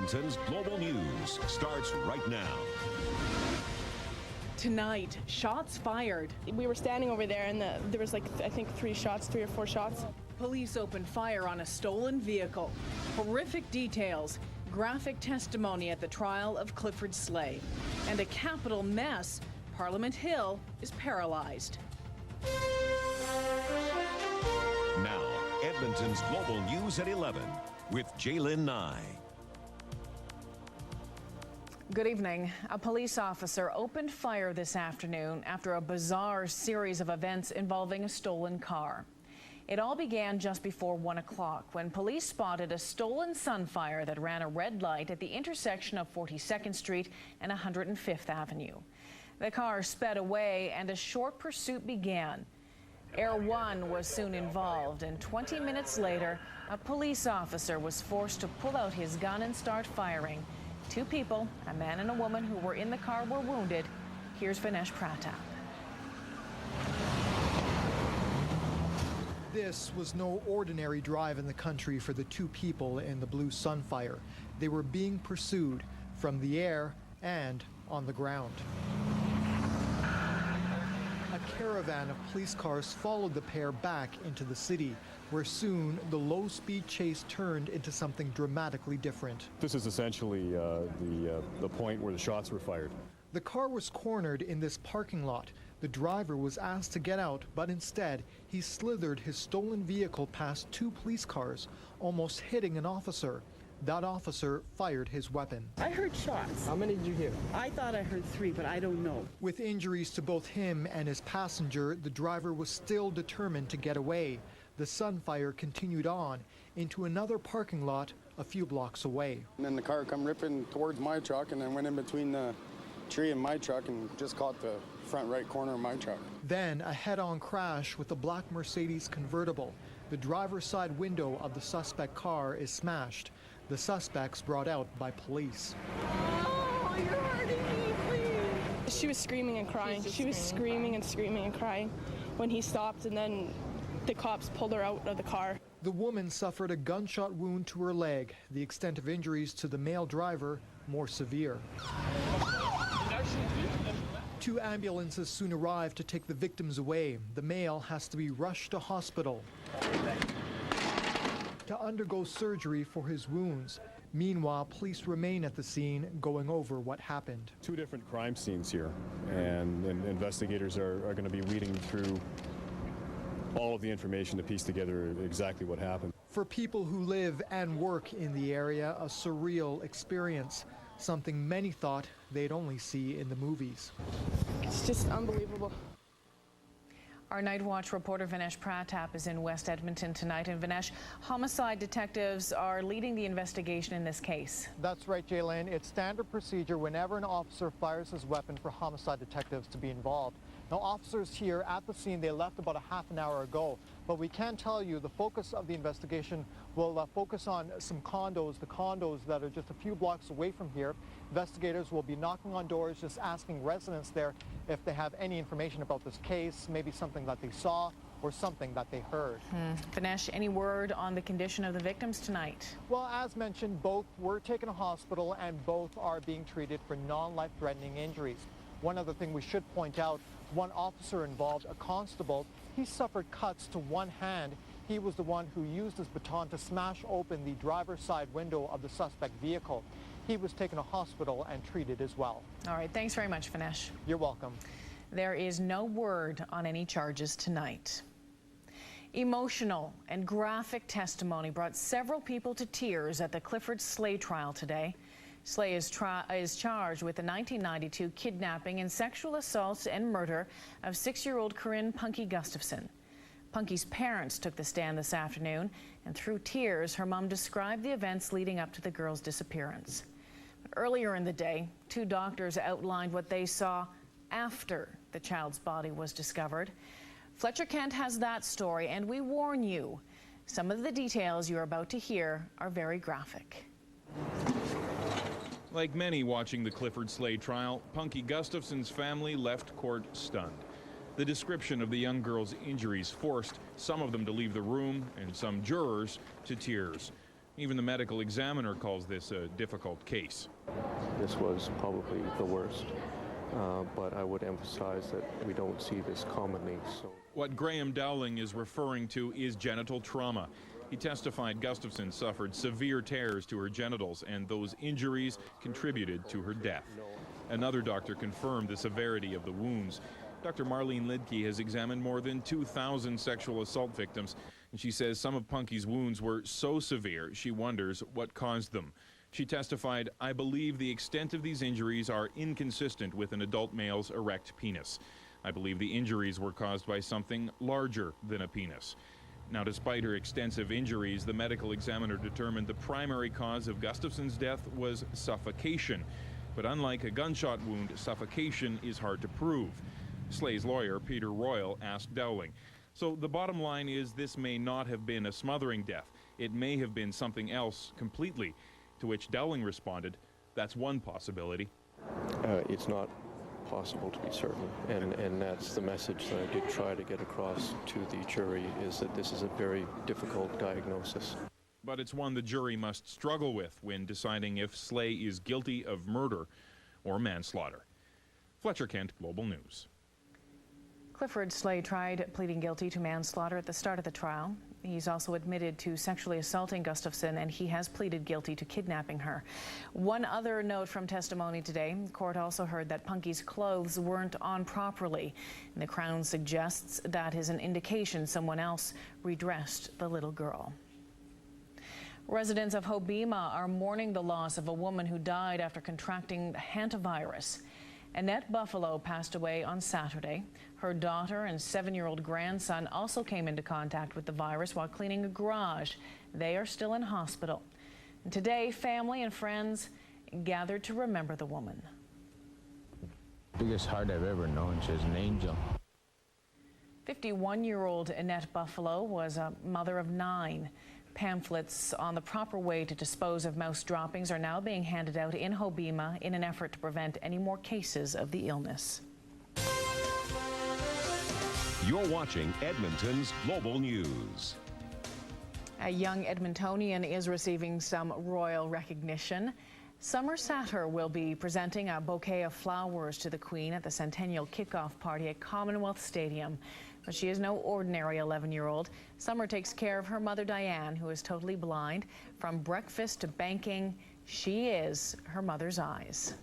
Edmonton's Global News starts right now. Tonight, shots fired. We were standing over there and there was like, I think 3 or 4 shots. Police opened fire on a stolen vehicle. Horrific details, graphic testimony at the trial of Clifford Slay. And a capital mess. Parliament Hill is paralyzed. Now, Edmonton's Global News at 11 with Jaylen Nye. Good evening. A police officer opened fire this afternoon after a bizarre series of events involving a stolen car. It all began just before 1 o'clock when police spotted a stolen Sunfire that ran a red light at the intersection of 42nd Street and 105th Avenue. The car sped away and a short pursuit began. Air One was soon involved, and 20 minutes later, a police officer was forced to pull out his gun and start firing. 2 people, a man and a woman who were in the car, were wounded. Here's Vinesh Pratap. This was no ordinary drive in the country for the 2 people in the blue Sunfire. They were being pursued from the air and on the ground. A caravan of police cars followed the pair back into the city, where soon the low-speed chase turned into something dramatically different. This is essentially the point where the shots were fired. The car was cornered in this parking lot. The driver was asked to get out, but instead he slithered his stolen vehicle past 2 police cars, almost hitting an officer. That officer fired his weapon. I heard shots. How many did you hear? I thought I heard 3, but I don't know. With injuries to both him and his passenger, the driver was still determined to get away. The Sunfire continued on into another parking lot a few blocks away. And then the car come ripping towards my truck and then went in between the tree and my truck and just caught the front right corner of my truck. Then a head-on crash with a black Mercedes convertible. The driver's side window of the suspect car is smashed. The suspects brought out by police. Oh, you're hurting me, please. She was screaming and crying. She was screaming and screaming and crying when he stopped, and then the cops pulled her out of the car. The woman suffered a gunshot wound to her leg. The extent of injuries to the male driver more severe. 2 ambulances soon arrived to take the victims away. The male has to be rushed to hospital to undergo surgery for his wounds. Meanwhile, police remain at the scene going over what happened. 2 different crime scenes here, and investigators are going to be weeding through all of the information to piece together exactly what happened. For people who live and work in the area, a surreal experience, something many thought they'd only see in the movies. It's just unbelievable. Our Night Watch reporter Vinesh Pratap is in West Edmonton tonight. And Vinesh, homicide detectives are leading the investigation in this case. That's right, Jaylen. It's standard procedure whenever an officer fires his weapon for homicide detectives to be involved. Now, officers here at the scene, they left about a half an hour ago. But we can tell you the focus of the investigation will focus on some condos, the condos that are just a few blocks away from here. Investigators will be knocking on doors, just asking residents there if they have any information about this case, maybe something that they saw or something that they heard. Vinesh, any word on the condition of the victims tonight? Well, as mentioned, both were taken to hospital and both are being treated for non-life-threatening injuries. One other thing we should point out, one officer involved, a constable, he suffered cuts to one hand. He was the one who used his baton to smash open the driver's side window of the suspect vehicle. He was taken to hospital and treated as well. All right, thanks very much, Vinesh. You're welcome. There is no word on any charges tonight. Emotional and graphic testimony brought several people to tears at the Clifford Slay trial today. Slay is charged with the 1992 kidnapping and sexual assault and murder of 6-year-old Corinne Punky Gustafson. Punky's parents took the stand this afternoon, and through tears, her mom described the events leading up to the girl's disappearance. But earlier in the day, 2 doctors outlined what they saw after the child's body was discovered. Fletcher Kent has that story, and we warn you, some of the details you're about to hear are very graphic. Like many watching the Clifford Slay trial, Punky Gustafson's family left court stunned. The description of the young girl's injuries forced some of them to leave the room and some jurors to tears. Even the medical examiner calls this a difficult case. This was probably the worst, but I would emphasize that we don't see this commonly. So, what Graham Dowling is referring to is genital trauma. He testified Gustafson suffered severe tears to her genitals, and those injuries contributed to her death. Another doctor confirmed the severity of the wounds. Dr. Marlene Lidke has examined more than 2,000 sexual assault victims, and she says some of Punky's wounds were so severe she wonders what caused them. She testified, "I believe the extent of these injuries are inconsistent with an adult male's erect penis. I believe the injuries were caused by something larger than a penis." Now, despite her extensive injuries, the medical examiner determined the primary cause of Gustafson's death was suffocation. But unlike a gunshot wound, suffocation is hard to prove. Slay's lawyer, Peter Royal, asked Dowling, "So the bottom line is this may not have been a smothering death. It may have been something else completely." To which Dowling responded, "That's one possibility." It's not possible to be certain, and that's the message that I did try to get across to the jury, is that this is a very difficult diagnosis. But it's one the jury must struggle with when deciding if Slay is guilty of murder or manslaughter. Fletcher Kent, Global News. Clifford Slay tried pleading guilty to manslaughter at the start of the trial. He's also admitted to sexually assaulting Gustafson, and he has pleaded guilty to kidnapping her. One other note from testimony today, the court also heard that Punky's clothes weren't on properly, and the Crown suggests that is an indication someone else redressed the little girl. Residents of Hobbema are mourning the loss of a woman who died after contracting the hantavirus. Annette Buffalo passed away on Saturday. Her daughter and 7-year-old grandson also came into contact with the virus while cleaning a garage. They are still in hospital. And today, family and friends gathered to remember the woman. Biggest heart I've ever known. She's an angel. 51-year-old Annette Buffalo was a mother of 9. Pamphlets on the proper way to dispose of mouse droppings are now being handed out in Hobbema in an effort to prevent any more cases of the illness. You're watching Edmonton's Global News. A young Edmontonian is receiving some royal recognition. Summer Satter will be presenting a bouquet of flowers to the Queen at the Centennial Kickoff Party at Commonwealth Stadium. But she is no ordinary 11-year-old. Summer takes care of her mother, Diane, who is totally blind. From breakfast to banking, she is her mother's eyes.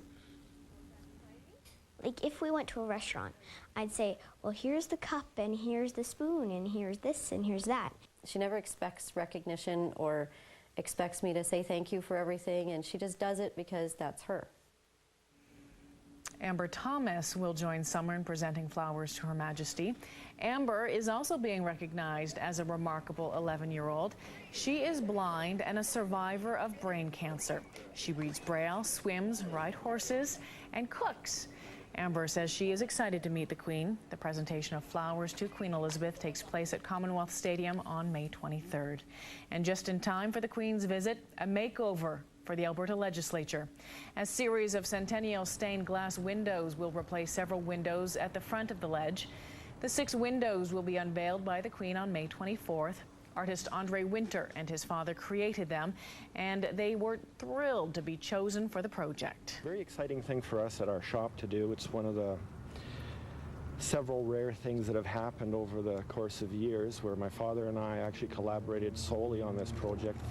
Like, if we went to a restaurant, I'd say, well, here's the cup, and here's the spoon, and here's this, and here's that. She never expects recognition or expects me to say thank you for everything, and she just does it because that's her. Amber Thomas will join Summer in presenting flowers to Her Majesty. Amber is also being recognized as a remarkable 11-year-old. She is blind and a survivor of brain cancer. She reads Braille, swims, rides horses, and cooks. Amber says she is excited to meet the Queen. The presentation of flowers to Queen Elizabeth takes place at Commonwealth Stadium on May 23rd. And just in time for the Queen's visit, a makeover for the Alberta Legislature. A series of Centennial stained glass windows will replace several windows at the front of the ledge. The 6 windows will be unveiled by the Queen on May 24th. Artist Andre Winter and his father created them, and they were thrilled to be chosen for the project. Very exciting thing for us at our shop to do. It's one of the several rare things that have happened over the course of years where my father and I actually collaborated solely on this project.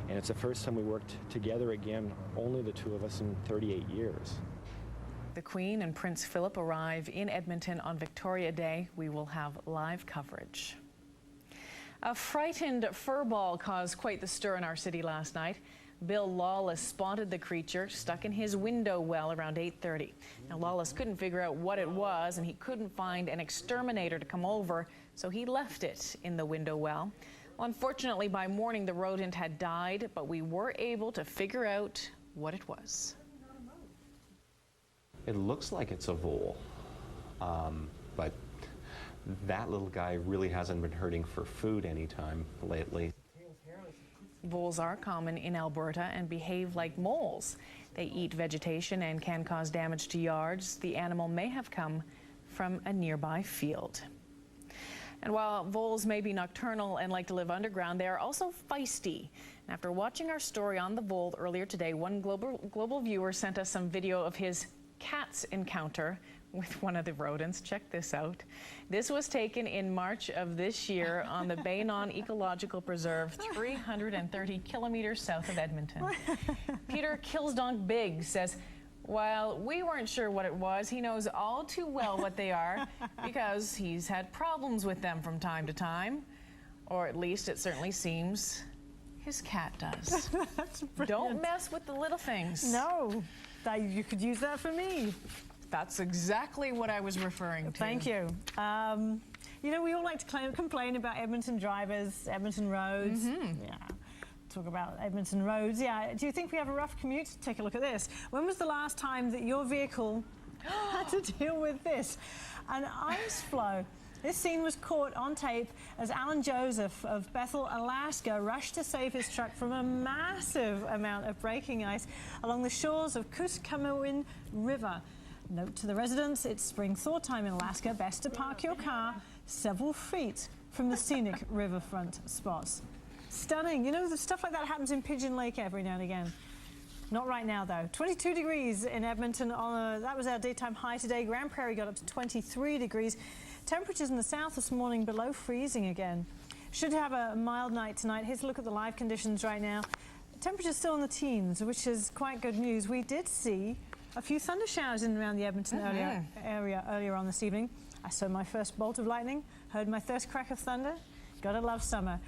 And it's the first time we worked together again, only the two of us, in 38 years. The Queen and Prince Philip arrive in Edmonton on Victoria Day. We will have live coverage. A frightened furball caused quite the stir in our city last night. Bill Lawless spotted the creature stuck in his window well around 8:30. Now, Lawless couldn't figure out what it was, and he couldn't find an exterminator to come over, so he left it in the window well. Well, unfortunately, by morning, the rodent had died, but we were able to figure out what it was. It looks like it's a vole, but that little guy really hasn't been hurting for food anytime lately. Voles are common in Alberta and behave like moles. They eat vegetation and can cause damage to yards. The animal may have come from a nearby field. And while voles may be nocturnal and like to live underground, they are also feisty. And after watching our story on the vole earlier today, one global viewer sent us some video of his cat's encounter with one of the rodents. Check this out. This was taken in March of this year on the Baynon Ecological Preserve, 330 kilometers south of Edmonton. Peter Kilsdonk Big says, while we weren't sure what it was, he knows all too well what they are because he's had problems with them from time to time. Or at least it certainly seems his cat does. That's brilliant. Don't mess with the little things. No, you could use that for me. That's exactly what I was referring to. Thank you. You know, we all like to complain about Edmonton drivers, Edmonton roads. Yeah. Talk about Edmonton roads. Yeah. Do you think we have a rough commute? Take a look at this. When was the last time that your vehicle had to deal with this? An ice flow. This scene was caught on tape as Alan Joseph of Bethel, Alaska, rushed to save his truck from a massive amount of breaking ice along the shores of Kuskokwim River. Note to the residents, it's spring thaw time in Alaska. Best to park your car several feet from the scenic riverfront spots. Stunning. You know, the stuff like that happens in Pigeon Lake every now and again. Not right now, though. 22 degrees in Edmonton. That was our daytime high today. Grand Prairie got up to 23 degrees. Temperatures in the south this morning below freezing again. Should have a mild night tonight. Here's a look at the live conditions right now. Temperatures still in the teens, which is quite good news. We did see a few thunder showers in and around the Edmonton area earlier on this evening. I saw my first bolt of lightning, heard my first crack of thunder. Gotta love summer.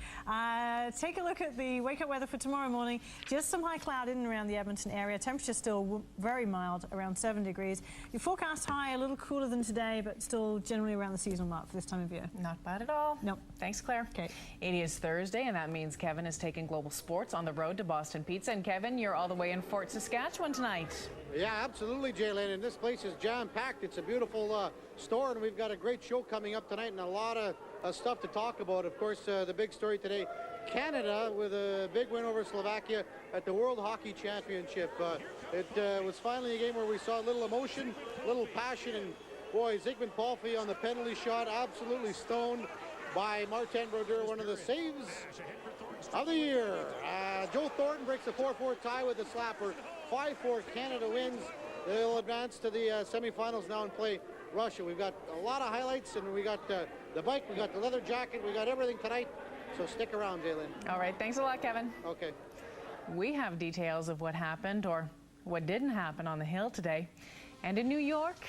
Take a look at the wake-up weather for tomorrow morning. Just some high cloud in and around the Edmonton area. Temperature still very mild, around 7 degrees. Your forecast high, a little cooler than today, but still generally around the seasonal mark for this time of year. Not bad at all. Nope. Thanks, Claire. Okay. It is Thursday, and that means Kevin is taking Global Sports on the road to Boston Pizza. And Kevin, you're all the way in Fort Saskatchewan tonight. Yeah, absolutely, Jaylyn. And this place is jam-packed. It's a beautiful store, and we've got a great show coming up tonight and a lot of stuff to talk about. Of course, the big story today, Canada with a big win over Slovakia at the World Hockey Championship. It was finally a game where we saw a little emotion, a little passion, and boy, Zygmunt Palffy on the penalty shot, absolutely stoned by Martin Brodeur, one of the saves of the year. Joe Thornton breaks a 4-4 tie with a slapper. 5-4, Canada wins. They'll advance to the semifinals now and play Russia. We've got a lot of highlights, and we got the bike, we got the leather jacket, we got everything tonight. So stick around, Jaylyn. All right, thanks a lot, Kevin. Okay. We have details of what happened or what didn't happen on the Hill today. And in New York,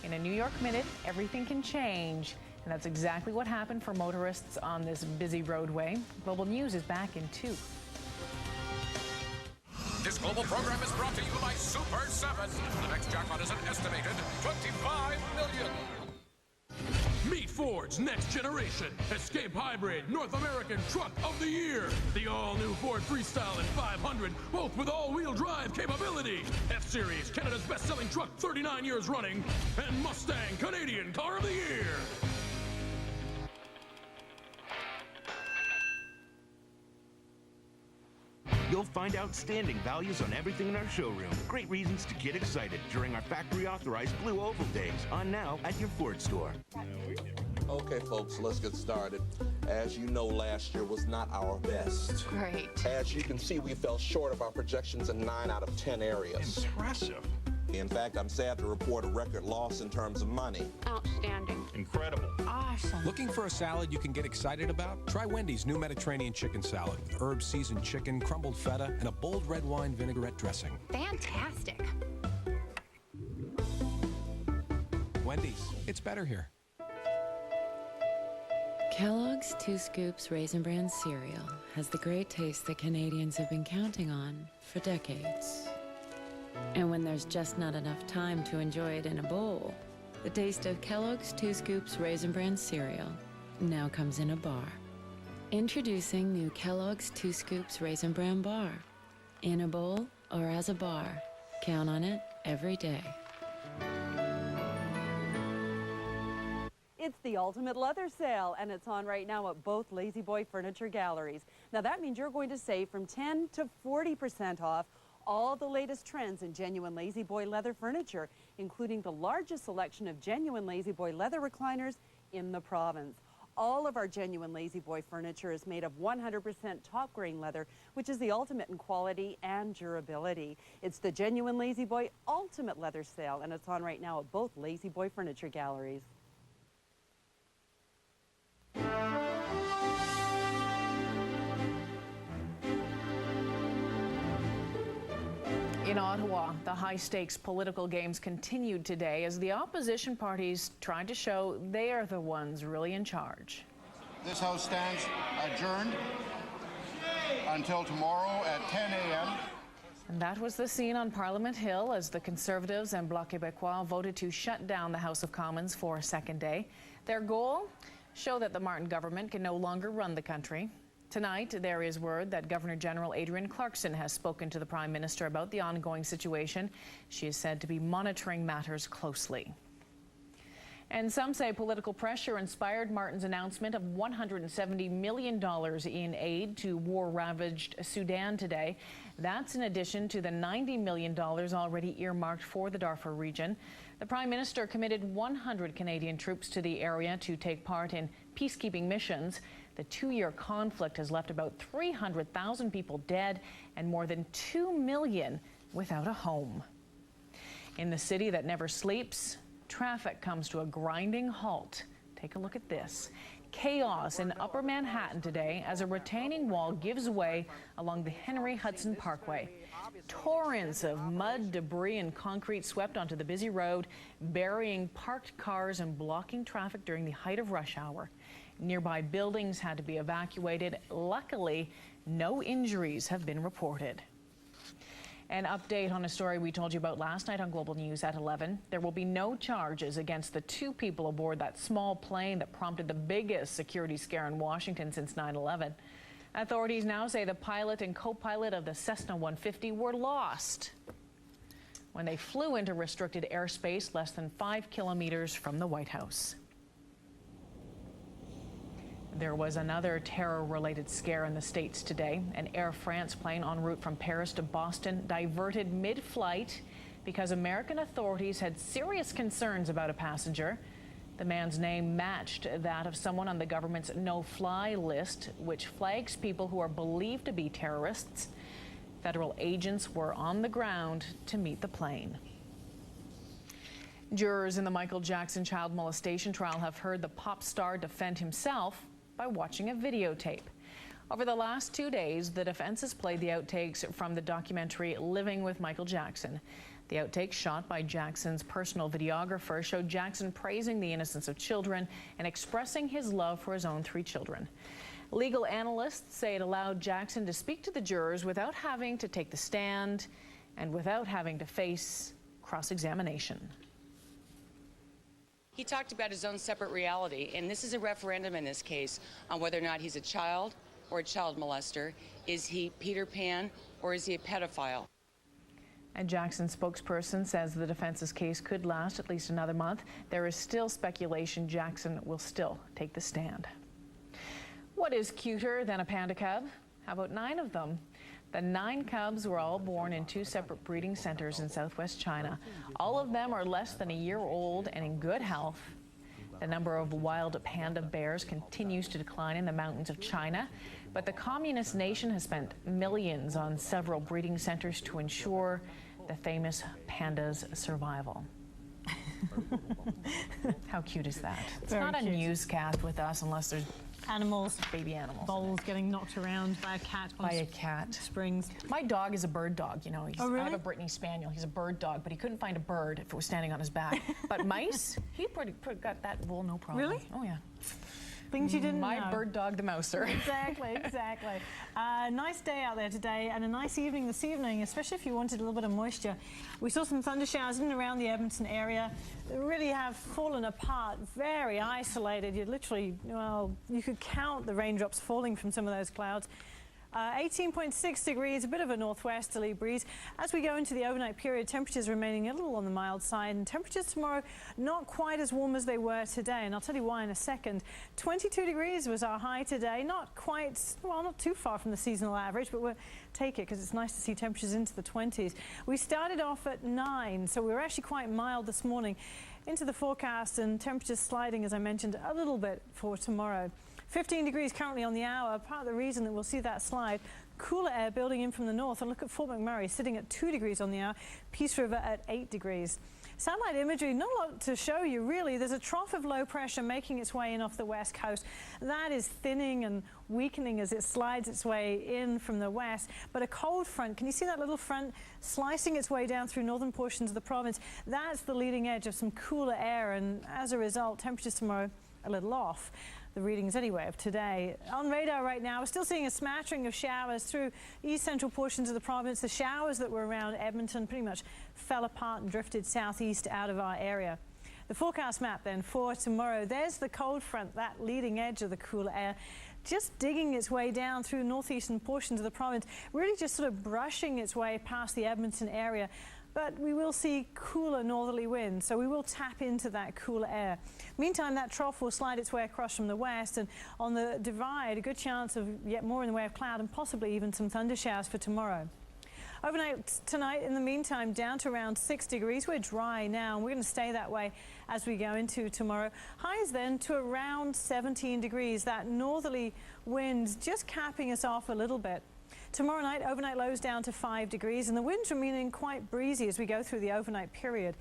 in a New York minute, everything can change. And that's exactly what happened for motorists on this busy roadway. Global News is back in 2. This global program is brought to you by Super 7. The next jackpot is an estimated $25 million. Meet Ford's next generation Escape Hybrid North American Truck of the Year. The all-new Ford Freestyle and 500, both with all-wheel drive capability. F-Series, Canada's best-selling truck 39 years running. And Mustang, Canadian Car of the Year. You'll find outstanding values on everything in our showroom. Great reasons to get excited during our factory-authorized Blue Oval Days. On now at your Ford store. Okay, folks, let's get started. As you know, last year was not our best. Great. As you can see, we fell short of our projections in 9 out of 10 areas. Impressive. In fact, I'm sad to report a record loss in terms of money. Outstanding. Incredible. Awesome. Looking for a salad you can get excited about? Try Wendy's new Mediterranean chicken salad with herb-seasoned chicken, crumbled feta, and a bold red wine vinaigrette dressing. Fantastic. Wendy's, it's better here. Kellogg's 2 Scoops Raisin Bran cereal has the great taste that Canadians have been counting on for decades. And when there's just not enough time to enjoy it in a bowl, the taste of Kellogg's 2 Scoops Raisin Bran cereal now comes in a bar. Introducing new Kellogg's 2 Scoops Raisin Bran bar. In a bowl or as a bar, count on it every day. It's the ultimate leather sale, and it's on right now at both Lazy Boy Furniture Galleries. Now that means you're going to save from 10 to 40% off all the latest trends in genuine Lazy Boy leather furniture, including the largest selection of genuine Lazy Boy leather recliners in the province. All of our genuine Lazy Boy furniture is made of 100% top grain leather, which is the ultimate in quality and durability. It's the genuine Lazy Boy Ultimate Leather Sale, and it's on right now at both Lazy Boy Furniture Galleries. In Ottawa, the high-stakes political games continued today as the opposition parties tried to show they are the ones really in charge. This House stands adjourned until tomorrow at 10 a.m. And that was the scene on Parliament Hill as the Conservatives and Bloc Québécois voted to shut down the House of Commons for a second day. Their goal? Show that the Martin government can no longer run the country. Tonight, there is word that Governor General Adrienne Clarkson has spoken to the Prime Minister about the ongoing situation. She is said to be monitoring matters closely. And some say political pressure inspired Martin's announcement of $170 million in aid to war-ravaged Sudan today. That's in addition to the $90 million already earmarked for the Darfur region. The Prime Minister committed 100 Canadian troops to the area to take part in peacekeeping missions. The two-year conflict has left about 300,000 people dead and more than 2 million without a home. In the city that never sleeps, traffic comes to a grinding halt. Take a look at this. Chaos in Upper Manhattan today as a retaining wall gives way along the Henry Hudson Parkway. Torrents of mud, debris, and concrete swept onto the busy road, burying parked cars and blocking traffic during the height of rush hour. Nearby buildings had to be evacuated. Luckily, no injuries have been reported. An update on a story we told you about last night on Global News at 11. There will be no charges against the two people aboard that small plane that prompted the biggest security scare in Washington since 9/11. Authorities now say the pilot and co-pilot of the Cessna 150 were lost when they flew into restricted airspace less than 5 kilometers from the White House. There was another terror-related scare in the States today. An Air France plane en route from Paris to Boston diverted mid-flight because American authorities had serious concerns about a passenger. The man's name matched that of someone on the government's no-fly list, which flags people who are believed to be terrorists. Federal agents were on the ground to meet the plane. Jurors in the Michael Jackson child molestation trial have heard the pop star defend himself by watching a videotape. Over the last 2 days, the defense has played the outtakes from the documentary Living with Michael Jackson. The outtakes, shot by Jackson's personal videographer, showed Jackson praising the innocence of children and expressing his love for his own 3 children. Legal analysts say it allowed Jackson to speak to the jurors without having to take the stand and without having to face cross-examination. He talked about his own separate reality, and this is a referendum in this case on whether or not he's a child or a child molester. Is he Peter Pan or is he a pedophile? A Jackson spokesperson says the defense's case could last at least another month. There is still speculation Jackson will still take the stand. What is cuter than a panda cub? How about 9 of them? The 9 cubs were all born in 2 separate breeding centers in southwest China. All of them are less than a year old and in good health. The number of wild panda bears continues to decline in the mountains of China, but the communist nation has spent millions on several breeding centers to ensure the famous panda's survival. How cute is that? It's Very not a cute. newscast with us unless there's animals, baby animals, bowls getting knocked around by a cat. By a cat. Springs. My dog is a bird dog, you know. Oh, really? I have a Brittany Spaniel. He's a bird dog, but he couldn't find a bird if it was standing on his back. But mice, he got that wool, no problem. Really? Oh, yeah. Things you didn't know. My bird dog, the mouser. Exactly, exactly. Nice day out there today and a nice evening this evening, especially if you wanted a little bit of moisture. We saw some thunder showers in and around the Edmonton area. They really have fallen apart, very isolated. You'd literally, well, you could count the raindrops falling from some of those clouds. 18.6 degrees, a bit of a northwesterly breeze. As we go into the overnight period, temperatures remaining a little on the mild side, and temperatures tomorrow not quite as warm as they were today, and I'll tell you why in a second. 22 degrees was our high today, not quite, well, not too far from the seasonal average, but we'll take it because it's nice to see temperatures into the 20s. We started off at 9, so we were actually quite mild this morning. Into the forecast, and temperatures sliding, as I mentioned, a little bit for tomorrow. 15 degrees currently on the hour. Part of the reason that we'll see that slide, cooler air building in from the north. And look at Fort McMurray sitting at 2 degrees on the hour, Peace River at 8 degrees. Satellite imagery, not a lot to show you really. There's a trough of low pressure making its way in off the west coast. That is thinning and weakening as it slides its way in from the west. But a cold front, can you see that little front slicing its way down through northern portions of the province? That's the leading edge of some cooler air, and as a result, temperatures tomorrow a little off the readings anyway of today. On radar right now, we're still seeing a smattering of showers through east central portions of the province. The showers that were around Edmonton pretty much fell apart and drifted southeast out of our area. The forecast map then for tomorrow, there's the cold front, that leading edge of the cooler air, just digging its way down through northeastern portions of the province, really just sort of brushing its way past the Edmonton area. But we will see cooler northerly winds, so we will tap into that cooler air. Meantime, that trough will slide its way across from the west, and on the divide, a good chance of yet more in the way of cloud and possibly even some thunder showers for tomorrow. Overnight tonight, in the meantime, down to around 6 degrees. We're dry now, and we're going to stay that way as we go into tomorrow. Highs then to around 17 degrees. That northerly wind just capping us off a little bit. Tomorrow night, overnight lows down to 5 degrees, and the winds remaining quite breezy as we go through the overnight period.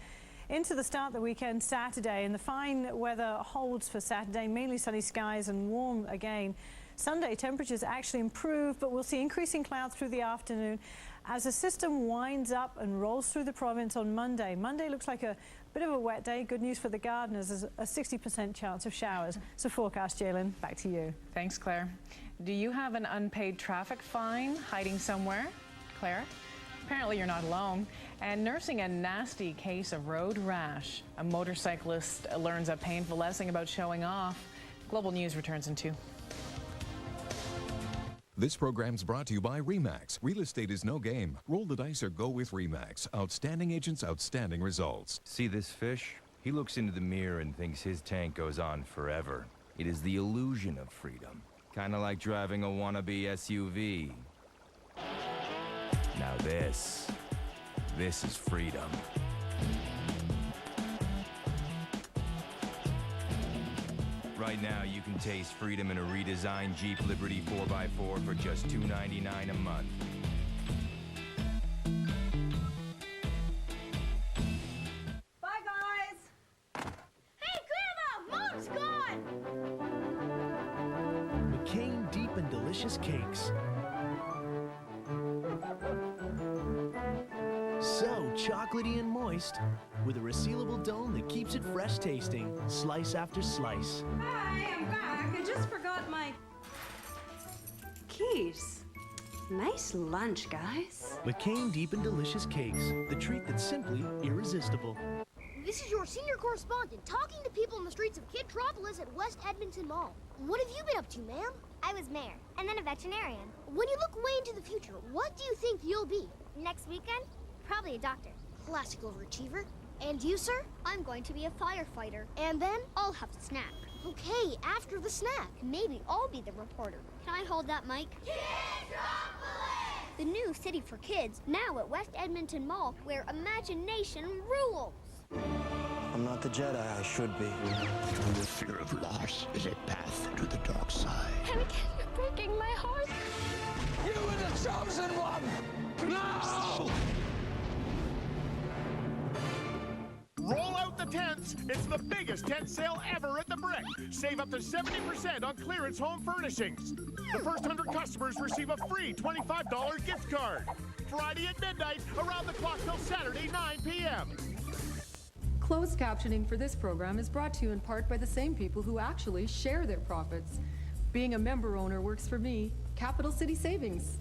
Into the start of the weekend, Saturday, and the fine weather holds for Saturday, mainly sunny skies and warm again. Sunday, temperatures actually improve, but we'll see increasing clouds through the afternoon as the system winds up and rolls through the province on Monday. Monday looks like a bit of a wet day. Good news for the gardeners, there's a 60% chance of showers. So forecast, Jalen, back to you. Thanks, Claire. Do you have an unpaid traffic fine hiding somewhere, Claire? Apparently you're not alone. And nursing a nasty case of road rash, a motorcyclist learns a painful lesson about showing off. Global News returns in 2. This program's brought to you by RE/MAX. Real estate is no game. Roll the dice or go with RE/MAX. Outstanding agents, outstanding results. See this fish? He looks into the mirror and thinks his tank goes on forever. It is the illusion of freedom. Kind of like driving a wannabe SUV. Now this is freedom. Right now, you can taste freedom in a redesigned Jeep Liberty 4x4 for just $299 a month. Bye, guys! Hey, Grandma! Mom's gone! McCain Deep and Delicious Cakes. So chocolatey and moist, with a resealable dome that keeps it fresh tasting, slice after slice. Hi, I'm back. I just forgot my keys. Nice lunch, guys. McCain Deep and Delicious Cakes, the treat that's simply irresistible. This is your senior correspondent talking to people in the streets of Kidtropolis at West Edmonton Mall. What have you been up to, ma'am? I was mayor, and then a veterinarian. When you look way into the future, what do you think you'll be? Next weekend, probably a doctor. Classic overachiever. And you, sir? I'm going to be a firefighter. And then? I'll have a snack. Okay, after the snack. Maybe I'll be the reporter. Can I hold that mic? Kidtropolis! The new city for kids, now at West Edmonton Mall, where imagination rules. I'm not the Jedi I should be. The fear of loss is a path to the dark side. Anakin, you're breaking my heart. You are the chosen one! No! Roll out the tents! It's the biggest tent sale ever at the Brick. Save up to 70% on clearance home furnishings. The first 100 customers receive a free $25 gift card. Friday at midnight, around the clock till Saturday, 9 p.m. Closed captioning for this program is brought to you in part by the same people who actually share their profits. Being a member owner works for me. Capital City Savings.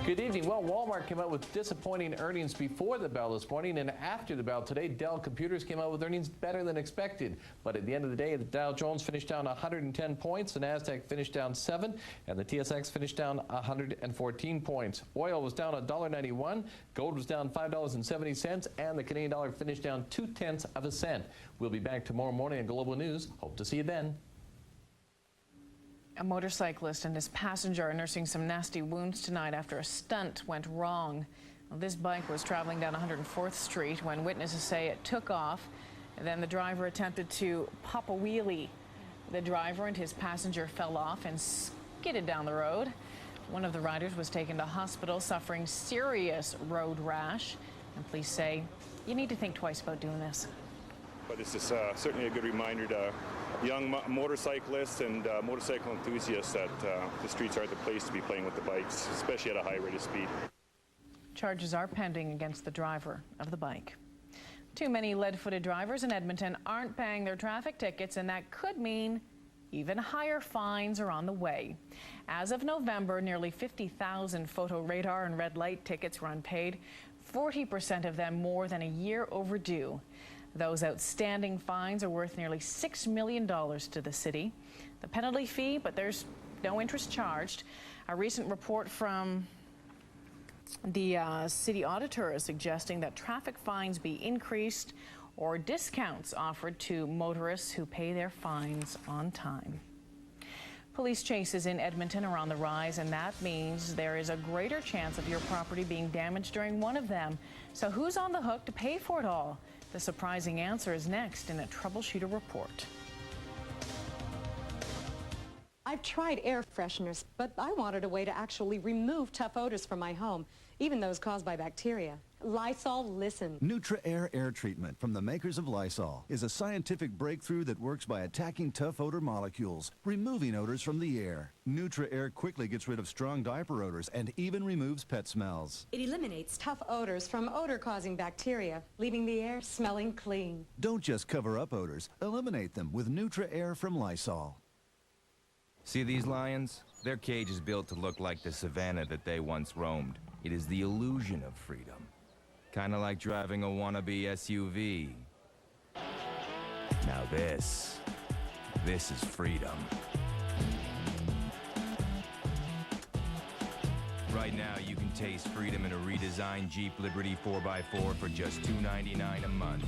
Good evening. Well, Walmart came out with disappointing earnings before the bell this morning, and after the bell today, Dell Computers came out with earnings better than expected. But at the end of the day, the Dow Jones finished down 110 points, the NASDAQ finished down 7, and the TSX finished down 114 points. Oil was down $1.91, gold was down $5.70, and the Canadian dollar finished down 0.2 cents. We'll be back tomorrow morning on Global News. Hope to see you then. A motorcyclist and his passenger are nursing some nasty wounds tonight after a stunt went wrong. Well, this bike was traveling down 104th Street when witnesses say it took off, and then the driver attempted to pop a wheelie. The driver and his passenger fell off and skidded down the road. One of the riders was taken to hospital suffering serious road rash, and police say you need to think twice about doing this. But this is certainly a good reminder to young motorcyclists and motorcycle enthusiasts that the streets are the place to be playing with the bikes, especially at a high rate of speed. Charges are pending against the driver of the bike. Too many lead-footed drivers in Edmonton aren't paying their traffic tickets, and that could mean even higher fines are on the way. As of November, nearly 50,000 photo radar and red light tickets were unpaid, 40% of them more than a year overdue. Those outstanding fines are worth nearly $6 million to the city. The penalty fee, but there's no interest charged. A recent report from the city auditor is suggesting that traffic fines be increased or discounts offered to motorists who pay their fines on time. Police chases in Edmonton are on the rise, and that means there is a greater chance of your property being damaged during one of them. So who's on the hook to pay for it all? The surprising answer is next in a troubleshooter report. I've tried air fresheners, but I wanted a way to actually remove tough odors from my home, even those caused by bacteria. Lysol, listen. Nutra-Air air treatment from the makers of Lysol is a scientific breakthrough that works by attacking tough odor molecules, removing odors from the air. Nutra-Air quickly gets rid of strong diaper odors and even removes pet smells. It eliminates tough odors from odor-causing bacteria, leaving the air smelling clean. Don't just cover up odors, eliminate them with Nutra-Air from Lysol. See these lions? Their cage is built to look like the savanna that they once roamed. It is the illusion of freedom. Kind of like driving a wannabe SUV. Now this is freedom. Right now, you can taste freedom in a redesigned Jeep Liberty 4x4 for just $299 a month.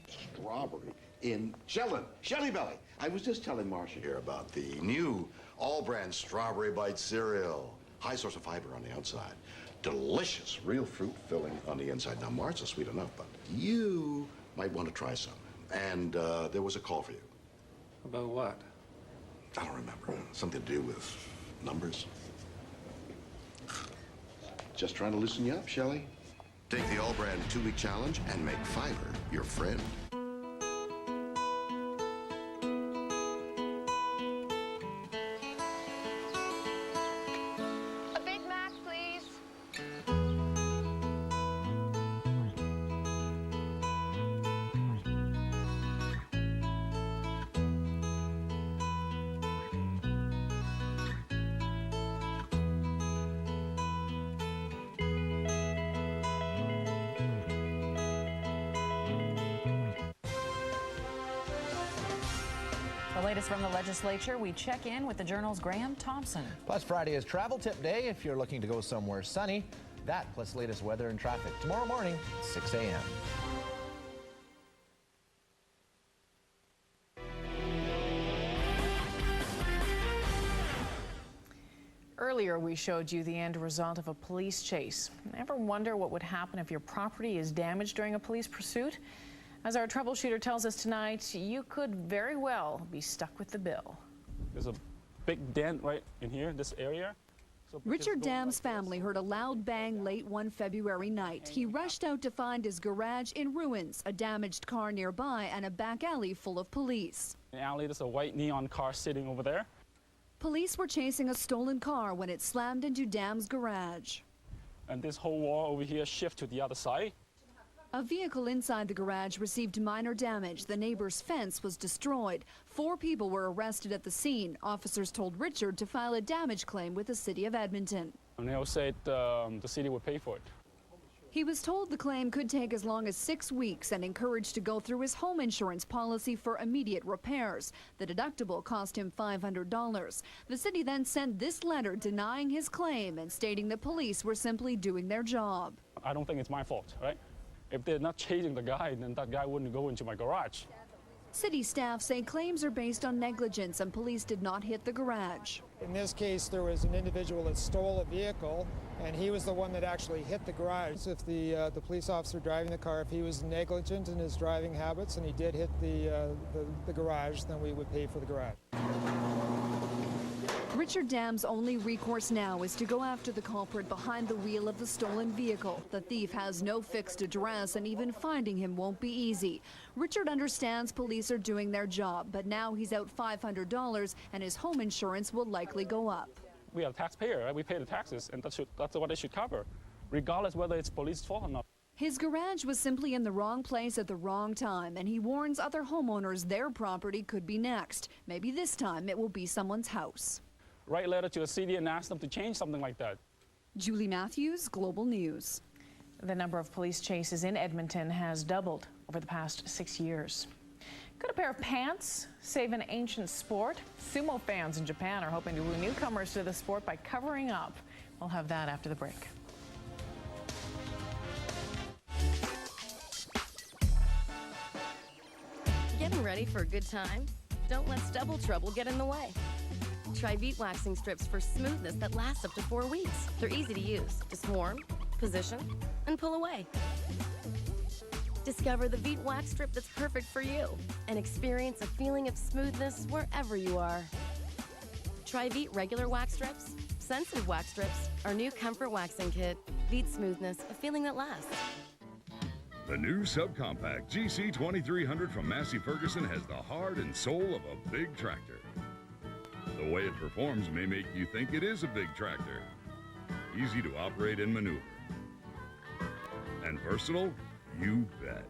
Strawberry in Shelly Belly. I was just telling Marcia here about the new all-brand Strawberry Bite cereal. High source of fiber on the outside. Delicious real fruit filling on the inside. Now, Marcia's sweet enough, but you might want to try some. And there was a call for you. About what? I don't remember. Something to do with numbers. Just trying to loosen you up, Shelly. Take the all-brand 2-week challenge and make fiber your friend. The latest from the legislature, we check in with the Journal's Graham Thompson. Plus, Friday is travel tip day if you're looking to go somewhere sunny. That plus latest weather and traffic tomorrow morning, 6 a.m. Earlier, we showed you the end result of a police chase. Ever wonder what would happen if your property is damaged during a police pursuit? As our troubleshooter tells us tonight, you could very well be stuck with the bill. There's a big dent right in here, this area. Richard Dam's family heard a loud bang late one February night. He rushed out to find his garage in ruins, a damaged car nearby, and a back alley full of police. In the alley, there's a white neon car sitting over there. Police were chasing a stolen car when it slammed into Dam's garage. And this whole wall over here shifted to the other side. A vehicle inside the garage received minor damage. The neighbor's fence was destroyed. 4 people were arrested at the scene. Officers told Richard to file a damage claim with the city of Edmonton. And they all said the city would pay for it. He was told the claim could take as long as 6 weeks and encouraged to go through his home insurance policy for immediate repairs. The deductible cost him $500. The city then sent this letter denying his claim and stating the police were simply doing their job. I don't think it's my fault, right? If they're not chasing the guy, then that guy wouldn't go into my garage. City staff say claims are based on negligence and police did not hit the garage. In this case, there was an individual that stole a vehicle, and he was the one that actually hit the garage. If the police officer driving the car, if he was negligent in his driving habits and he did hit the garage, then we would pay for the garage. Richard Dam's only recourse now is to go after the culprit behind the wheel of the stolen vehicle. The thief has no fixed address, and even finding him won't be easy. Richard understands police are doing their job, but now he's out $500 and his home insurance will likely go up. We are a taxpayer, right? We pay the taxes, and that's what they should cover, regardless whether it's police's fault or not. His garage was simply in the wrong place at the wrong time, and he warns other homeowners their property could be next. Maybe this time it will be someone's house. Write a letter to the city and ask them to change something like that. Julie Matthews, Global News. The number of police chases in Edmonton has doubled over the past 6 years. Could a pair of pants save an ancient sport? Sumo fans in Japan are hoping to woo newcomers to the sport by covering up. We'll have that after the break. Getting ready for a good time? Don't let stubble trouble get in the way. Try Veet waxing strips for smoothness that lasts up to 4 weeks. They're easy to use. Just warm, position, and pull away. Discover the Veet wax strip that's perfect for you and experience a feeling of smoothness wherever you are. Try Veet regular wax strips, sensitive wax strips, our new comfort waxing kit. Veet smoothness, a feeling that lasts. The new subcompact GC2300 from Massey Ferguson has the heart and soul of a big tractor. The way it performs may make you think it is a big tractor. Easy to operate and maneuver. And versatile? You bet.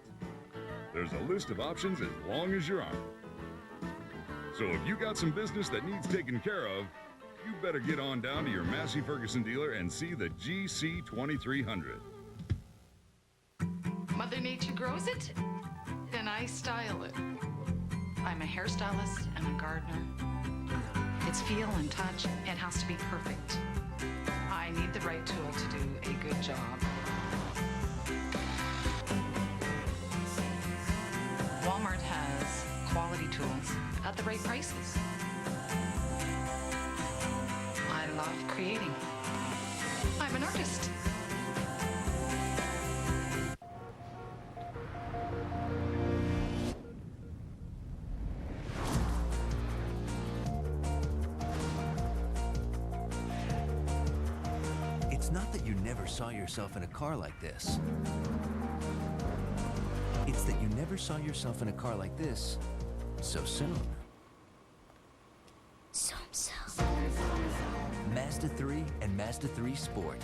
There's a list of options as long as your arm. So if you got some business that needs taken care of, you better get on down to your Massey Ferguson dealer and see the GC2300. Mother Nature grows it, then I style it. I'm a hairstylist and a gardener. Its feel and touch, it has to be perfect. I need the right tool to do a good job. Walmart has quality tools at the right prices. I love creating. I'm an artist. It's not that you never saw yourself in a car like this. It's that you never saw yourself in a car like this so soon. So. Mazda 3 and Mazda 3 Sport.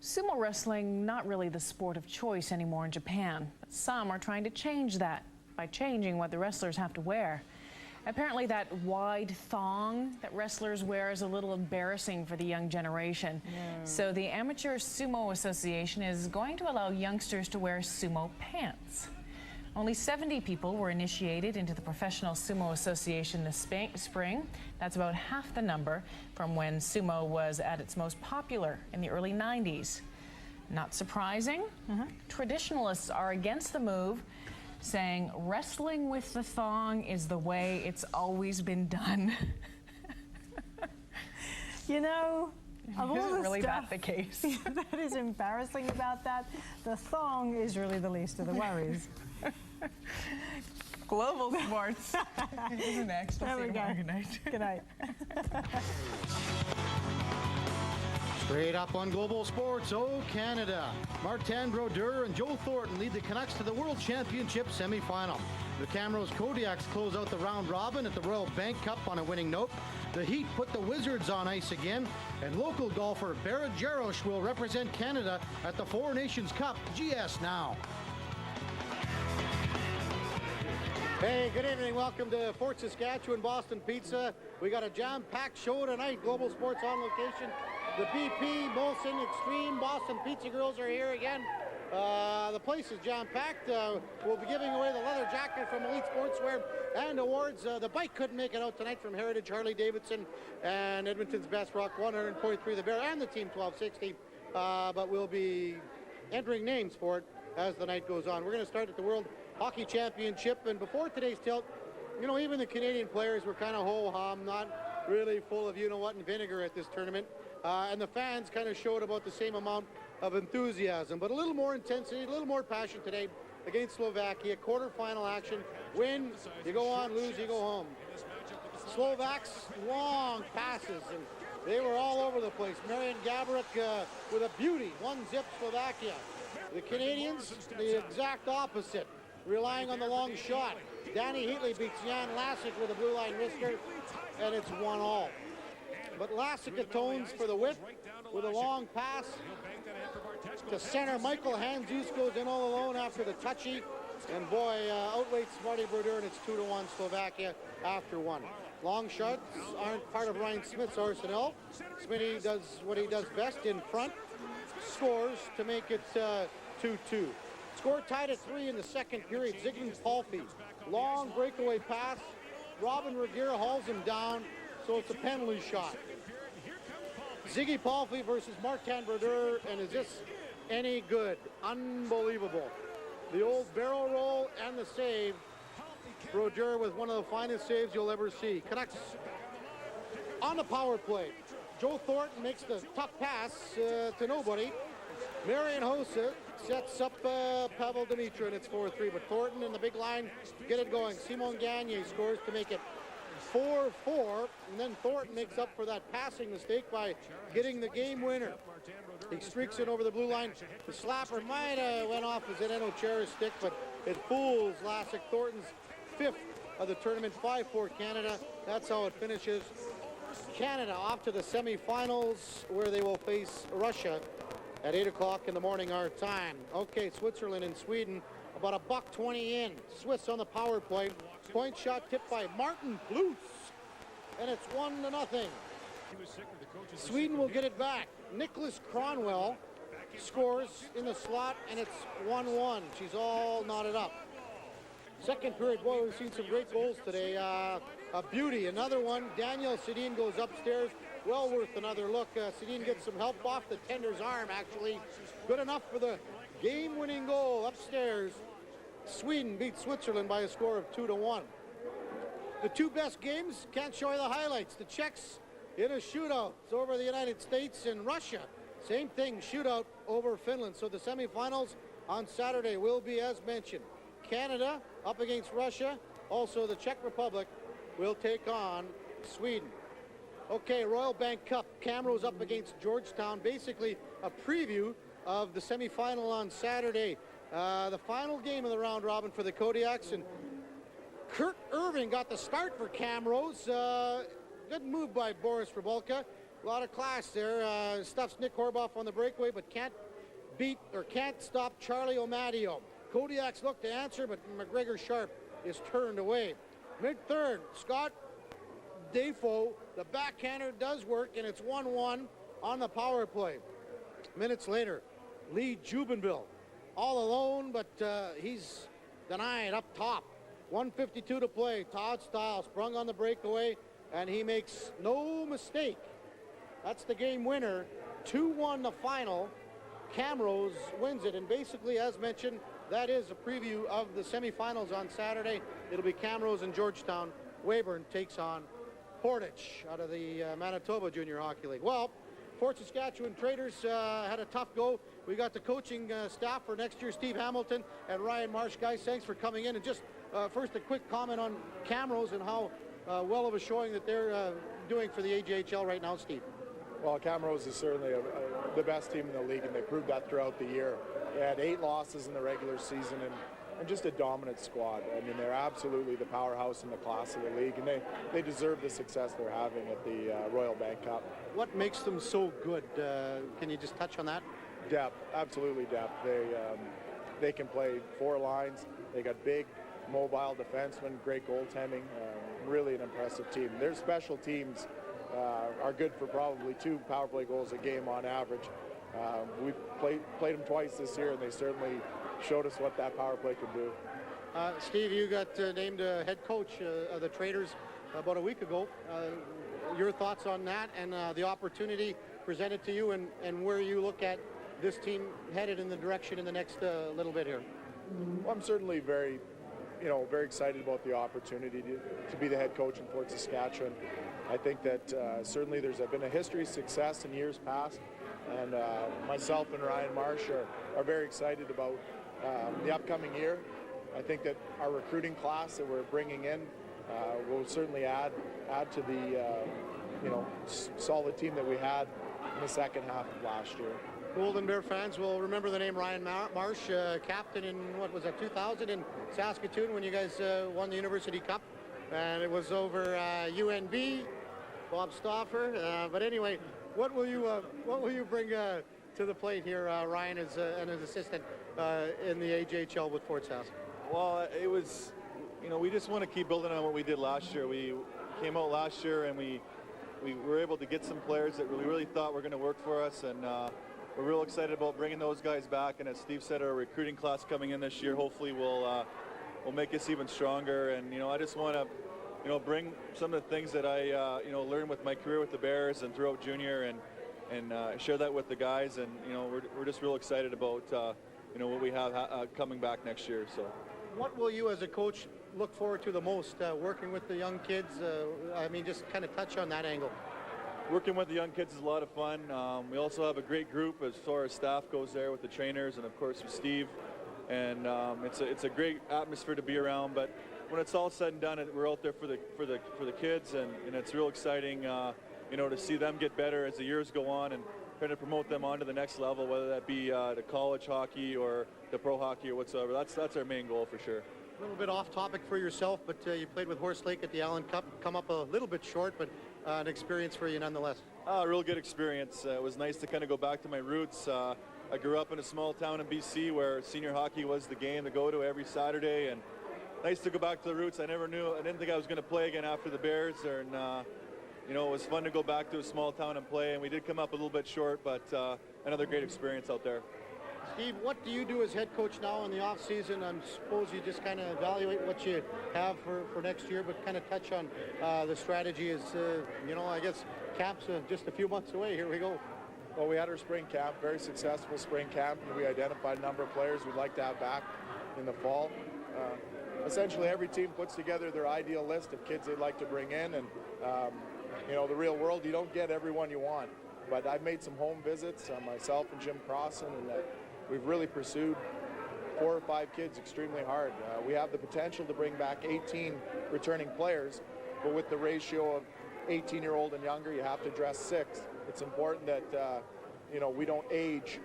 Sumo wrestling, not really the sport of choice anymore in Japan, but some are trying to change that by changing what the wrestlers have to wear. Apparently that wide thong that wrestlers wear is a little embarrassing for the young generation. So the Amateur Sumo Association is going to allow youngsters to wear sumo pants. Only 70 people were initiated into the Professional Sumo Association this spring. That's about half the number from when sumo was at its most popular in the early 90s. Not surprising, traditionalists are against the move, saying wrestling with the thong is the way it's always been done. You know, of all Isn't the really stuff that the case? that is embarrassing about that, the thong is really the least of the worries. Global sports. Isn't next? There we go. Good night. Good night. Straight up on Global Sports, Canada. Martin Brodeur and Joe Thornton lead the Canucks to the World Championship semifinal. The Camrose Kodiaks close out the round robin at the Royal Bank Cup on a winning note. The Heat put the Wizards on ice again, and local golfer Barrett Jarosz will represent Canada at the Four Nations Cup. GS now. Hey, good evening. Welcome to Fort Saskatchewan Boston Pizza. We got a jam-packed show tonight. Global Sports on location. The BP, Molson, Extreme, Boston Pizza Girls are here again. The place is jam-packed. We'll be giving away the leather jacket from Elite Sportswear and awards. The bike couldn't make it out tonight from Heritage Harley-Davidson and Edmonton's Best Rock 100.3 The Bear and the Team 1260. But we'll be entering names for it as the night goes on. We're going to start at the World Hockey Championship. And before today's tilt, you know, even the Canadian players were kind of ho-hum, not really full of you-know-what and vinegar at this tournament. And the fans kind of showed about the same amount of enthusiasm, but a little more intensity, a little more passion today against Slovakia. Quarterfinal action. Win, you go on. Lose, you go home. Slovaks, long passes, and they were all over the place. Marian Gaborik with a beauty. One-zip Slovakia. The Canadians, the exact opposite, relying on the long shot. Danny Heatley beats Jan Lasik with a blue line wrister, and it's 1-1. But Lasik atones for the width with a long pass to center. Michael Handzus goes in all alone after the touchy, and boy, outweights Marty Brodeur, and it's 2-1 Slovakia after one. Long shots aren't part of Ryan Smith's arsenal. Smitty does what he does best in front, scores to make it 2-2. Score tied at 3 in the second period. Zygmunt Palffy, long breakaway pass. Robin Regier hauls him down, so it's a penalty shot. Ziggy Palffy versus Martin Brodeur, and is this any good? Unbelievable. The old barrel roll and the save. Brodeur with one of the finest saves you'll ever see. Canucks on the power play. Joe Thornton makes the tough pass to nobody. Marian Hossa sets up Pavel Demitra, and it's 4-3. But Thornton in the big line get it going. Simon Gagne scores to make it 4-4, and then Thornton makes up for that passing mistake by getting the game winner. He streaks it over the blue line. The slapper might have went off a Zdeno Chera's stick, but it fools Lasik. Thornton's 5th of the tournament, 5-4 Canada. That's how it finishes. Canada off to the semifinals, where they will face Russia at 8 o'clock in the morning our time. Okay, Switzerland and Sweden, about $1.20 in. Swiss on the power play. Point shot tipped by Martin Plus, and it's 1-0. Sweden will get it back. Nicholas Cronwell scores in the slot, and it's 1-1. She's all knotted up. Second period, boy, we've seen some great goals today. A beauty, another one. Daniel Sedin goes upstairs. Well worth another look. Sedin gets some help off the tender's arm, actually. Good enough for the game-winning goal upstairs. Sweden beats Switzerland by a score of 2-1. The two best games, can't show you the highlights. The Czechs in a shootout over the United States, and Russia, same thing, shootout over Finland. So the semifinals on Saturday will be, as mentioned, Canada up against Russia. Also, the Czech Republic will take on Sweden. Okay, Royal Bank Cup, Camrose up against Georgetown. Basically a preview of the semifinal on Saturday. The final game of the round robin for the Kodiaks, and Kurt Irving got the start for Camrose. Good move by Boris Rybulka. A lot of class there. Stuffs Nick Horboff on the breakaway, but can't stop Charlie O'Madio. Kodiaks look to answer, but McGregor Sharp is turned away. Mid-third, Scott Defoe, the backhander, does work, and it's 1-1 on the power play. Minutes later, Lee Jubenville all alone, but he's denied up top. 1:52 to play. Todd Stiles sprung on the breakaway, and he makes no mistake. That's the game winner. 2-1 the final. Camrose wins it, and basically, as mentioned, that is a preview of the semifinals on Saturday. It'll be Camrose and Georgetown. Weyburn takes on Portage out of the Manitoba Junior Hockey League. Well, Fort Saskatchewan Traders had a tough go. We got the coaching staff for next year, Steve Hamilton and Ryan Marsh. Guys, thanks for coming in. And just first a quick comment on Camrose and how well of a showing that they're doing for the AJHL right now, Steve. Well, Camrose is certainly the best team in the league, and they proved that throughout the year. They had 8 losses in the regular season and just a dominant squad. I mean, they're absolutely the powerhouse in the class of the league, and they deserve the success they're having at the Royal Bank Cup. What makes them so good? Can you just touch on that? Depth, absolutely depth. They can play 4 lines. They got big, mobile defensemen, great goaltending. Really an impressive team. Their special teams are good for probably 2 power play goals a game on average. We played them twice this year, and they certainly showed us what that power play can do. Steve, you got named head coach of the Traders about a week ago. Your thoughts on that and the opportunity presented to you, and where you look at this team headed in the direction in the next little bit here? Well, I'm certainly very excited about the opportunity to be the head coach in Fort Saskatchewan. I think that certainly there's been a history of success in years past, and myself and Ryan Marsh are very excited about the upcoming year. I think that our recruiting class that we're bringing in will certainly add to the solid team that we had in the second half of last year. Golden Bear fans will remember the name Ryan Marsh, captain in, 2000 in Saskatoon when you guys won the University Cup. And it was over UNB, Bob Stauffer. But anyway, what will you bring to the plate here, Ryan, as an assistant in the AJHL with Fort Sask? Well, it was, we just want to keep building on what we did last year. We came out last year and we were able to get some players that we really thought were going to work for us, and we're real excited about bringing those guys back. And as Steve said, our recruiting class coming in this year hopefully will make us even stronger. And I just want to bring some of the things that I learned with my career with the Bears and throughout junior, and share that with the guys. And we're just real excited about what we have coming back next year. So, what will you as a coach look forward to the most working with the young kids? Just kind of touch on that angle. Working with the young kids is a lot of fun. We also have a great group as far as staff goes there with the trainers and of course with Steve. And it's a great atmosphere to be around. But when it's all said and done, we're out there for the kids, and it's real exciting, to see them get better as the years go on and trying to promote them on to the next level, whether that be the college hockey or the pro hockey or whatsoever. That's our main goal for sure. A little bit off topic for yourself, but you played with Horse Lake at the Allen Cup. Come up a little bit short, but an experience for you nonetheless. A real good experience. It was nice to kind of go back to my roots. I grew up in a small town in BC where senior hockey was the game to go to every Saturday, and nice to go back to the roots. I didn't think I was going to play again after the Bears, and it was fun to go back to a small town and play, and we did come up a little bit short, but another great experience out there. Steve, what do you do as head coach now in the off season? I suppose you just kind of evaluate what you have for next year, but kind of touch on the strategy is, I guess camp's just a few months away. Here we go. Well, we had our spring camp, very successful spring camp, and we identified a number of players we'd like to have back in the fall. Essentially, every team puts together their ideal list of kids they'd like to bring in, and the real world, you don't get everyone you want. But I've made some home visits, myself and Jim Crossan, and we've really pursued 4 or 5 kids extremely hard. We have the potential to bring back 18 returning players, but with the ratio of 18-year-old and younger, you have to dress 6. It's important that we don't age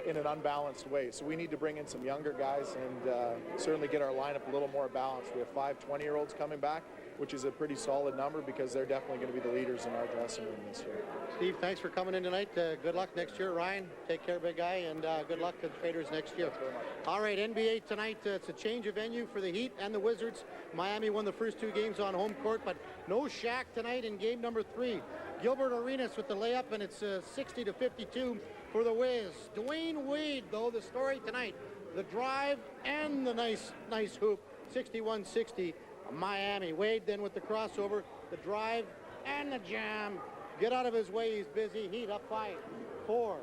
in an unbalanced way. So we need to bring in some younger guys and certainly get our lineup a little more balanced. We have 5 20-year-olds coming back, which is a pretty solid number because they're definitely going to be the leaders in our dressing room this year. Steve, thanks for coming in tonight. Good luck next year. Ryan, take care, big guy, and good luck to the Traders next year. All right, NBA tonight. It's a change of venue for the Heat and the Wizards. Miami won the first 2 games on home court, but no Shaq tonight in game number 3. Gilbert Arenas with the layup, and it's 60-52 for the Wiz. Dwayne Wade, though, the story tonight. The drive and the nice hoop, 61-60. Miami. Wade then with the crossover, the drive, and the jam. Get out of his way, he's busy. Heat up 5-4.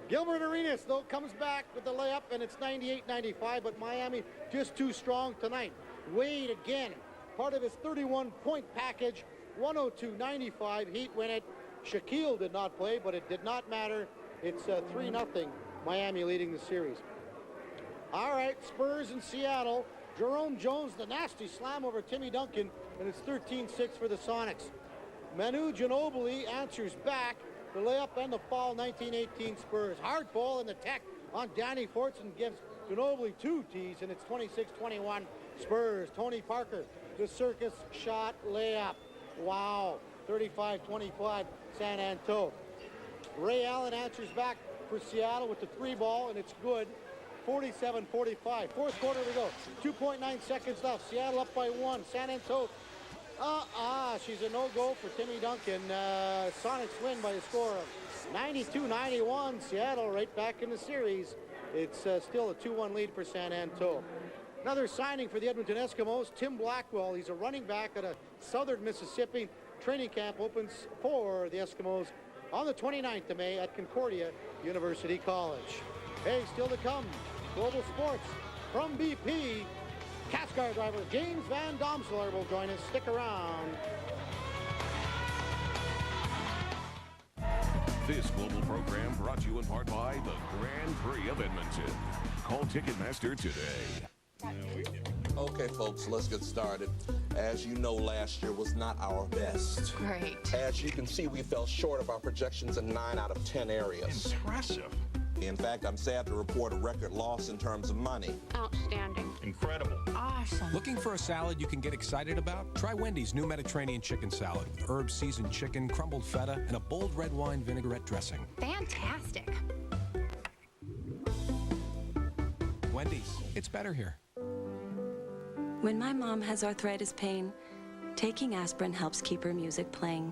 Gilbert Arenas, though, comes back with the layup, and it's 98-95, but Miami just too strong tonight. Wade again, part of his 31-point package, 102-95. Heat win it. Shaquille did not play, but it did not matter. It's 3-0, Miami leading the series. All right, Spurs in Seattle. Jerome Jones, the nasty slam over Timmy Duncan, and it's 13-6 for the Sonics. Manu Ginobili answers back. The layup and the foul, 1918 Spurs. Hard ball in the tech on Danny Fortson gives Ginobili 2 tees, and it's 26-21 Spurs. Tony Parker, the circus shot layup. Wow, 35-25 San Antonio. Ray Allen answers back for Seattle with the 3 ball, and it's good. 47-45. Fourth quarter to go. 2.9 seconds left. Seattle up by 1. San Antonio. She's a no-go for Timmy Duncan. Sonics win by a score of 92-91. Seattle right back in the series. It's still a 2-1 lead for San Antonio. Another signing for the Edmonton Eskimos, Tim Blackwell. He's a running back at a Southern Mississippi. Training camp opens for the Eskimos on the 29th of May at Concordia University College. Hey, still to come, Global Sports from BP. Cascar driver James Van Domselaar will join us. Stick around. This global program brought to you in part by the Grand Prix of Edmonton. Call Ticketmaster today. Okay, folks, let's get started. As you know, last year was not our best. Great. As you can see, we fell short of our projections in 9 out of 10 areas. Impressive. In fact, I'm sad to report a record loss in terms of money. Outstanding. Incredible. Awesome. Looking for a salad you can get excited about? Try Wendy's new Mediterranean chicken salad with herb-seasoned chicken, crumbled feta, and a bold red wine vinaigrette dressing. Fantastic. Wendy's, it's better here. When my mom has arthritis pain, taking aspirin helps keep her music playing.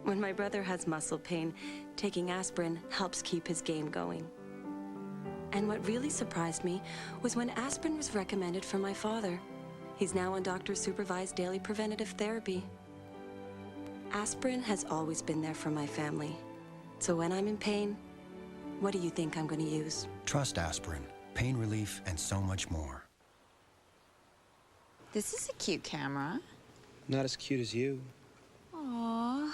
When my brother has muscle pain, taking aspirin helps keep his game going. And what really surprised me was when aspirin was recommended for my father. He's now on doctor-supervised daily preventative therapy. Aspirin has always been there for my family. So when I'm in pain, what do you think I'm going to use? Trust aspirin, pain relief, and so much more. This is a cute camera. Not as cute as you. Aww.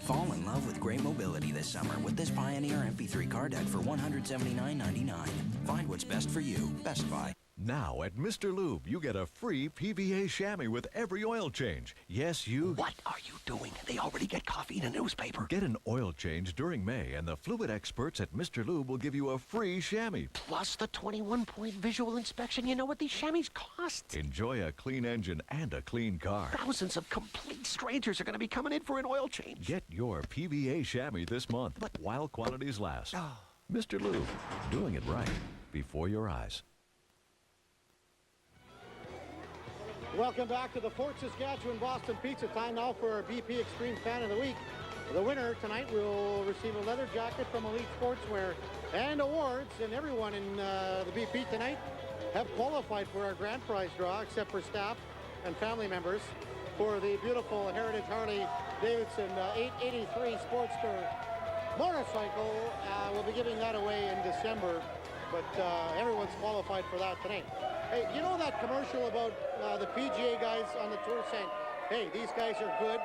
Fall in love with great mobility this summer with this Pioneer MP3 car deck for $179.99. Find what's best for you. Best Buy. Now at Mr. Lube, you get a free PVA chamois with every oil change. Yes, you... What are you doing? They already get coffee in a newspaper. Get an oil change during May, and the fluid experts at Mr. Lube will give you a free chamois. Plus the 21-point visual inspection. You know what these chamois cost? Enjoy a clean engine and a clean car. Thousands of complete strangers are going to be coming in for an oil change. Get your PVA chamois this month, while quantities last. Mr. Lube, doing it right before your eyes. Welcome back to the Fort Saskatchewan Boston Pizza. Time now for our BP Extreme Fan of the Week. The winner tonight will receive a leather jacket from Elite Sportswear and awards. And everyone in the BP tonight have qualified for our grand prize draw, except for staff and family members, for the beautiful Heritage Harley Davidson 883 Sportster motorcycle. We'll be giving that away in December, but everyone's qualified for that tonight. Hey, you know that commercial about the PGA guys on the tour saying, hey, these guys are good?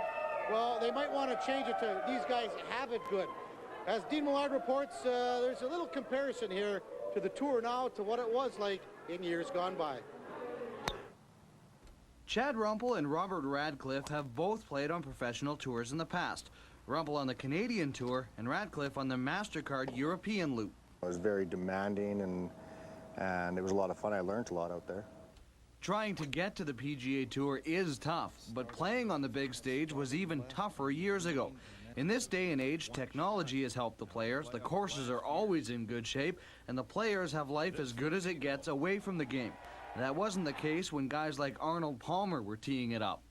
Well, they might want to change it to these guys have it good. As Dean Millard reports, there's a little comparison here to the tour now to what it was like in years gone by. Chad Rumpel and Robert Radcliffe have both played on professional tours in the past. Rumpel on the Canadian Tour and Radcliffe on the MasterCard European loop. It was very demanding and it was a lot of fun. I learned a lot out there. Trying to get to the PGA Tour is tough, but playing on the big stage was even tougher years ago. In this day and age, technology has helped the players, the courses are always in good shape, and the players have life as good as it gets away from the game. That wasn't the case when guys like Arnold Palmer were teeing it up.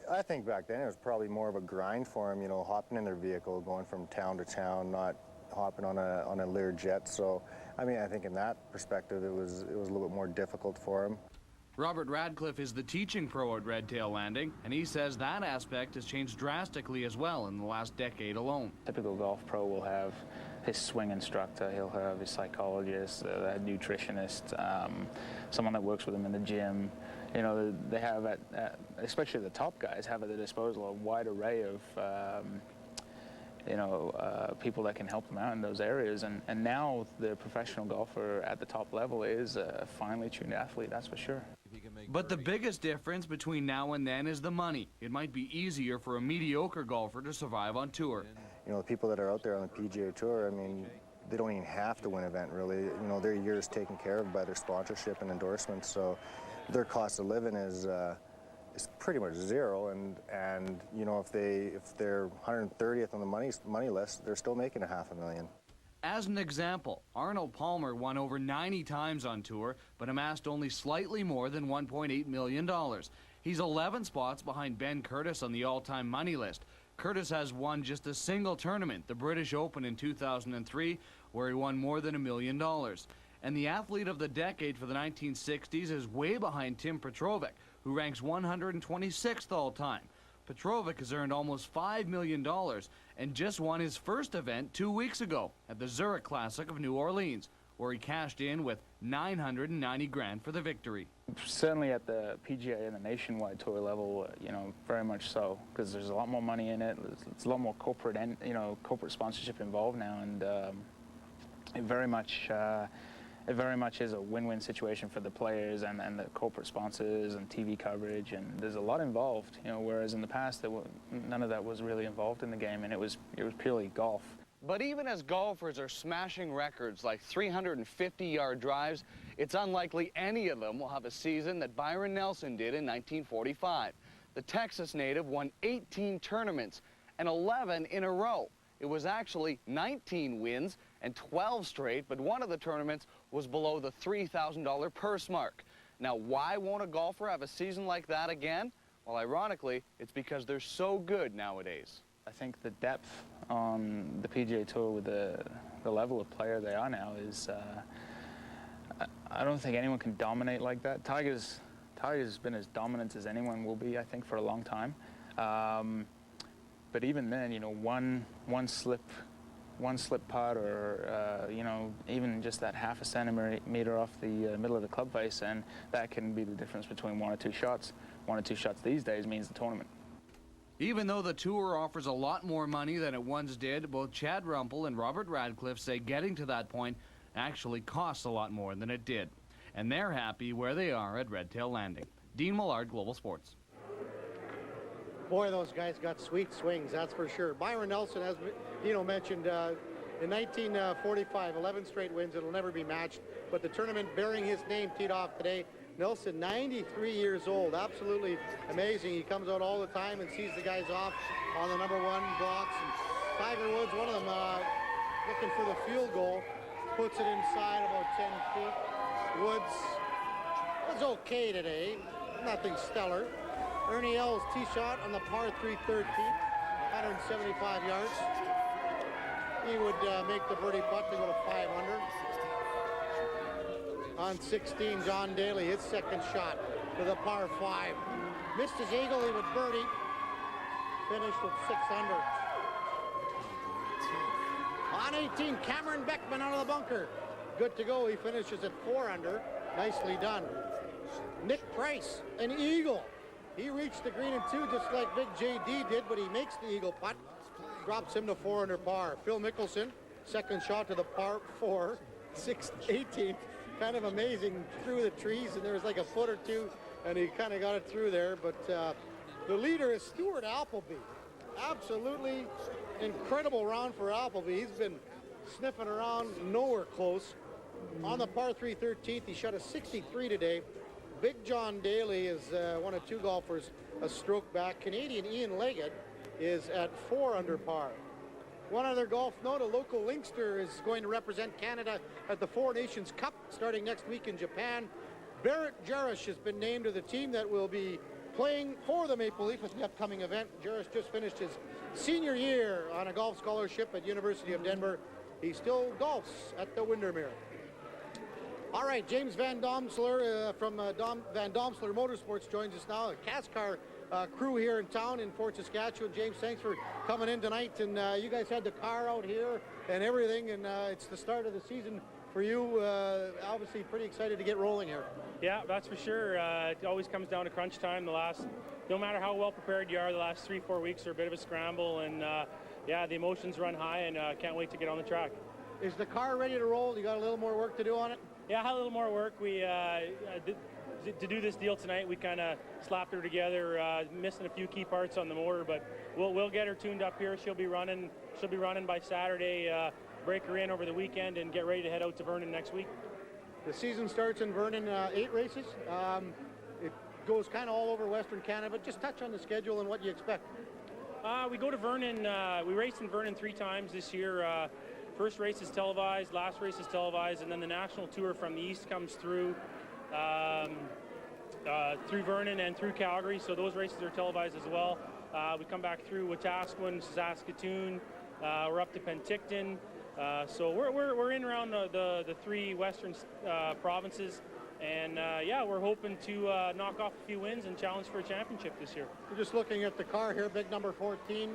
I think back then it was probably more of a grind for them, you know, hopping in their vehicle, going from town to town, not hopping on a Lear jet. So, I mean, I think in that perspective, it was a little bit more difficult for him. Robert Radcliffe is the teaching pro at Red Tail Landing, and he says that aspect has changed drastically as well in the last decade alone. Typical golf pro will have his swing instructor, he'll have his psychologist, a nutritionist, someone that works with him in the gym. you know, they have, especially the top guys, have at their disposal a wide array of, people that can help them out in those areas. And now the professional golfer at the top level is a finely tuned athlete, that's for sure. But the biggest difference between now and then is the money. It might be easier for a mediocre golfer to survive on tour. You know, the people that are out there on the PGA Tour, I mean, they don't even have to win an event, really. You know, their year is taken care of by their sponsorship and endorsements, so their cost of living is pretty much zero. And you know, if they're 130th on the money list, they're still making $500,000. As an example, Arnold Palmer won over 90 times on tour, but amassed only slightly more than $1.8 million. He's 11 spots behind Ben Curtis on the all-time money list. Curtis has won just a single tournament, the British Open in 2003, where he won more than $1 million. And the athlete of the decade for the 1960s is way behind Tim Petrovic, who ranks 126th all-time. Petrovic has earned almost $5 million and just won his first event 2 weeks ago at the Zurich Classic of New Orleans, where he cashed in with $990,000 for the victory. Certainly at the PGA and the nationwide tour level, you know, very much so, because there's a lot more money in it. It's a lot more corporate sponsorship involved now, and it very much is a win-win situation for the players and the corporate sponsors and TV coverage, and there's a lot involved, you know, whereas in the past none of that was really involved in the game, and it was purely golf. But even as golfers are smashing records like 350-yard drives, it's unlikely any of them will have a season that Byron Nelson did in 1945. The Texas native won 18 tournaments and 11 in a row. It was actually 19 wins and 12 straight, but one of the tournaments was below the $3,000 purse mark. Now, why won't a golfer have a season like that again? Well, ironically, it's because they're so good nowadays. I think the depth on the PGA Tour with the level of player they are now is, I don't think anyone can dominate like that. Tiger's been as dominant as anyone will be, I think, for a long time. But even then, you know, one slip putt, or you know, even just that half a centimeter off the middle of the club face, and that can be the difference between one or two shots. One or two shots these days means the tournament. Even though the tour offers a lot more money than it once did, both Chad Rumpel and Robert Radcliffe say getting to that point actually costs a lot more than it did. And they're happy where they are at Red Tail Landing. Dean Millard, Global Sports. Boy, those guys got sweet swings, that's for sure. Byron Nelson, as Dino mentioned, in 1945, 11 straight wins. It'll never be matched. But the tournament bearing his name teed off today. Nelson, 93 years old, absolutely amazing. He comes out all the time and sees the guys off on the number one blocks. And Tiger Woods, one of them, looking for the field goal, puts it inside about 10 feet. Woods was okay today, nothing stellar. Ernie Els' tee shot on the par 3 13, 175 yards. He would make the birdie putt to go to 5 under. On 16, John Daly, his second shot to the par 5. Missed his eagle, he would birdie. Finished with 6 under. On 18, Cameron Beckman out of the bunker. Good to go, he finishes at 4 under. Nicely done. Nick Price, an eagle. He reached the green in 2 just like Big JD did, but he makes the eagle putt. Drops him to 4 under par. Phil Mickelson, second shot to the par 4, 18. Kind of amazing, through the trees, and there was like a foot or two, and he kind of got it through there. But the leader is Stuart Appleby. Absolutely incredible round for Appleby. He's been sniffing around, nowhere close. On the par 3 13th, he shot a 63 today. Big John Daly is one of 2 golfers a stroke back. Canadian Ian Leggett is at 4 under par. One other golf note, a local Linkster is going to represent Canada at the Four Nations Cup starting next week in Japan. Barrett Jarish has been named to the team that will be playing for the Maple Leaf at the upcoming event. Jarish just finished his senior year on a golf scholarship at University of Denver. He still golfs at the Windermere. All right, James Van Domsler from Van Domsler Motorsports joins us now. A Cascar crew here in town in Fort Saskatchewan. James, thanks for coming in tonight. And you guys had the car out here and everything, and it's the start of the season for you, obviously pretty excited to get rolling here. Yeah, that's for sure. It always comes down to crunch time. No matter how well prepared you are, the last 3-4 weeks are a bit of a scramble, and yeah, the emotions run high, and can't wait to get on the track. Is the car ready to roll? You got a little more work to do on it? Yeah, I had a little more work. We to do this deal tonight, we kind of slapped her together, missing a few key parts on the motor, but we'll get her tuned up here. She'll be running by Saturday. Break her in over the weekend and get ready to head out to Vernon next week. The season starts in Vernon, 8 races. It goes kind of all over Western Canada, but just touch on the schedule and what you expect. We go to Vernon. We raced in Vernon 3 times this year. First race is televised, last race is televised, and then the national tour from the east comes through Vernon and through Calgary, so those races are televised as well. We come back through Wetaskiwin, Saskatoon, we're up to Penticton, so we're in around the 3 western provinces, and yeah, we're hoping to knock off a few wins and challenge for a championship this year. We're just looking at the car here, big number 14.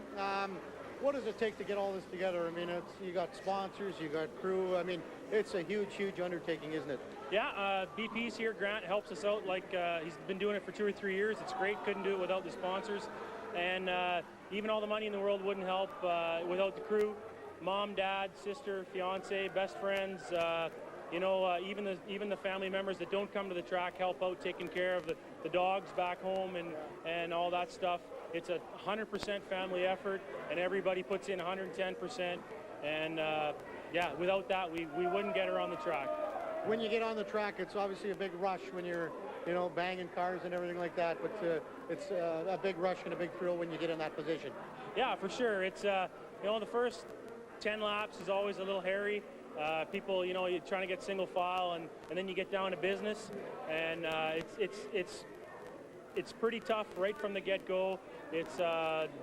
What does it take to get all this together? I mean, you got sponsors, you got crew. I mean, it's a huge, huge undertaking, isn't it? Yeah, BP's here. Grant helps us out. Like he's been doing it for 2 or 3 years. It's great. Couldn't do it without the sponsors, and even all the money in the world wouldn't help without the crew. Mom, dad, sister, fiance, best friends. Even the family members that don't come to the track help out taking care of the dogs back home and all that stuff. It's a 100% family effort, and everybody puts in 110%. And yeah, without that, we wouldn't get her on the track. When you get on the track, it's obviously a big rush when you're, banging cars and everything like that. But it's a big rush and a big thrill when you get in that position. Yeah, for sure. It's the first 10 laps is always a little hairy. People, you're trying to get single file, and then you get down to business, and it's pretty tough right from the get-go. It's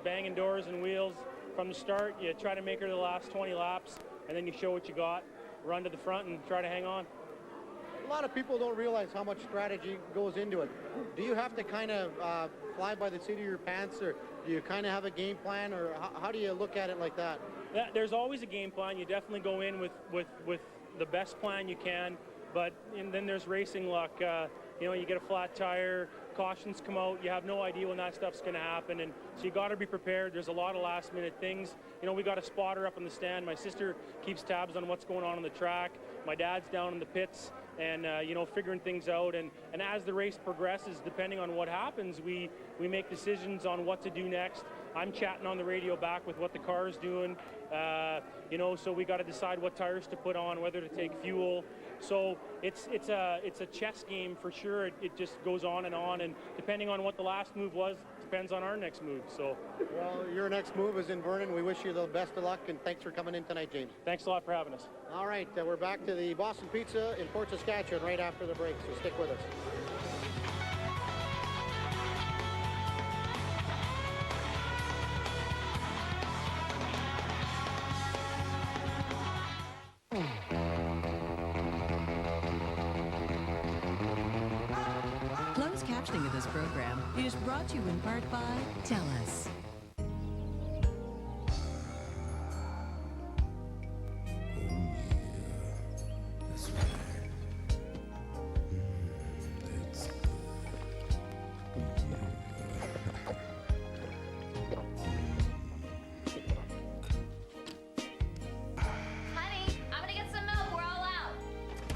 banging doors and wheels from the start. You try to make her the last 20 laps, and then you show what you got, run to the front, and try to hang on. A lot of people don't realize how much strategy goes into it. Do you have to kind of fly by the seat of your pants, or do you kind of have a game plan, or how do you look at it like that? There's always a game plan. You definitely go in with the best plan you can, and then there's racing luck. You get a flat tire, cautions come out, you have no idea when that stuff's going to happen, and so you got to be prepared. There's a lot of last minute things. We got a spotter up in the stand. My sister keeps tabs on what's going on the track. My dad's down in the pits and figuring things out, and as the race progresses, depending on what happens, we make decisions on what to do next. I'm chatting on the radio back with what the car is doing, so we got to decide what tires to put on, whether to take fuel. So it's a chess game for sure. It just goes on, and depending on what the last move was, depends on our next move. So, well, your next move is in Vernon. We wish you the best of luck, and thanks for coming in tonight, James. Thanks a lot for having us. All right, we're back to the Boston Pizza in Fort Saskatchewan right after the break, so stick with us. Closed captioning of this program is brought to you in part by TELUS.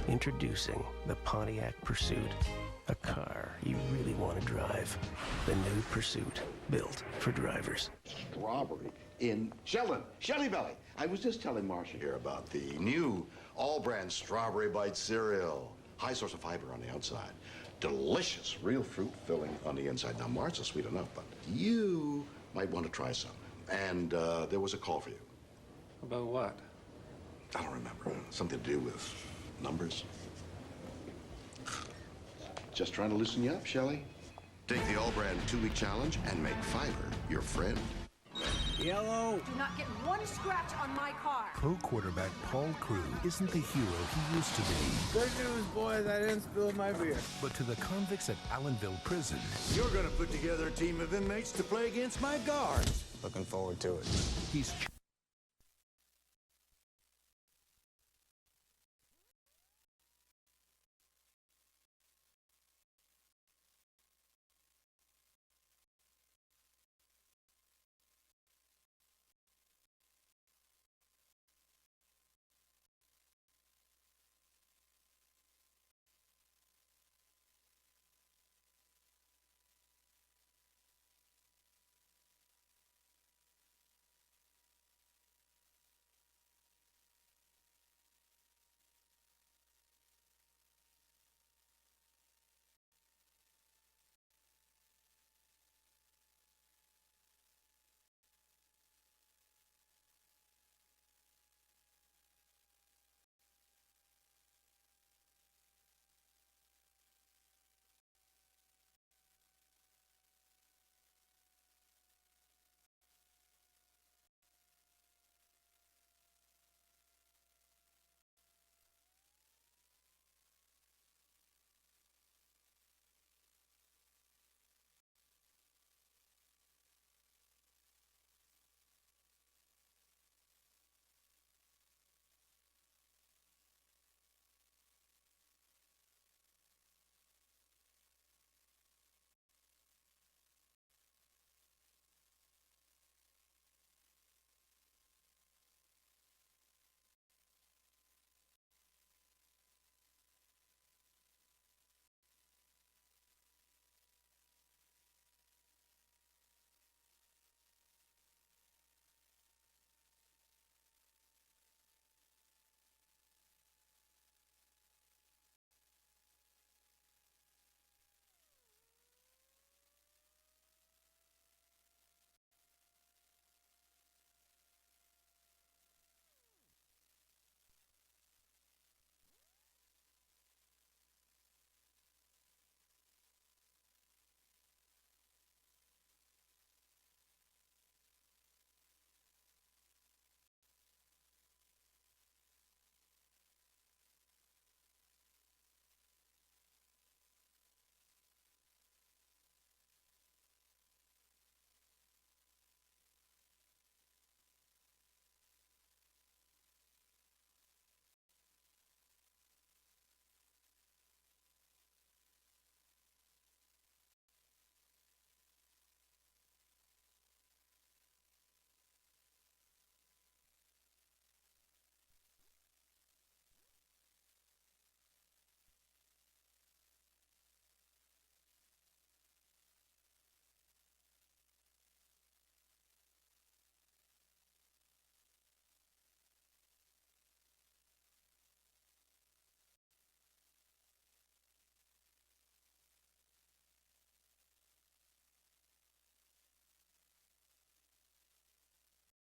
Introducing the Pontiac Pursuit, a car you really want to drive. The new Pursuit, built for drivers. Strawberry in Sheldon, Shelly Belly. I was just telling Marcia here about the new all-brand Strawberry Bite cereal. High source of fiber on the outside. Delicious real fruit filling on the inside. Now, Marcia's sweet enough, but you might want to try some. And there was a call for you. About what? I don't remember. Something to do with numbers. Just trying to loosen you up, Shelley. Take the all-brand 2-week challenge and make fiber your friend. Yellow. Do not get one scratch on my car. Pro quarterback Paul Crewe isn't the hero he used to be. Good news, boys. I didn't spill my beer. But to the convicts at Allenville Prison, you're going to put together a team of inmates to play against my guards. Looking forward to it. He's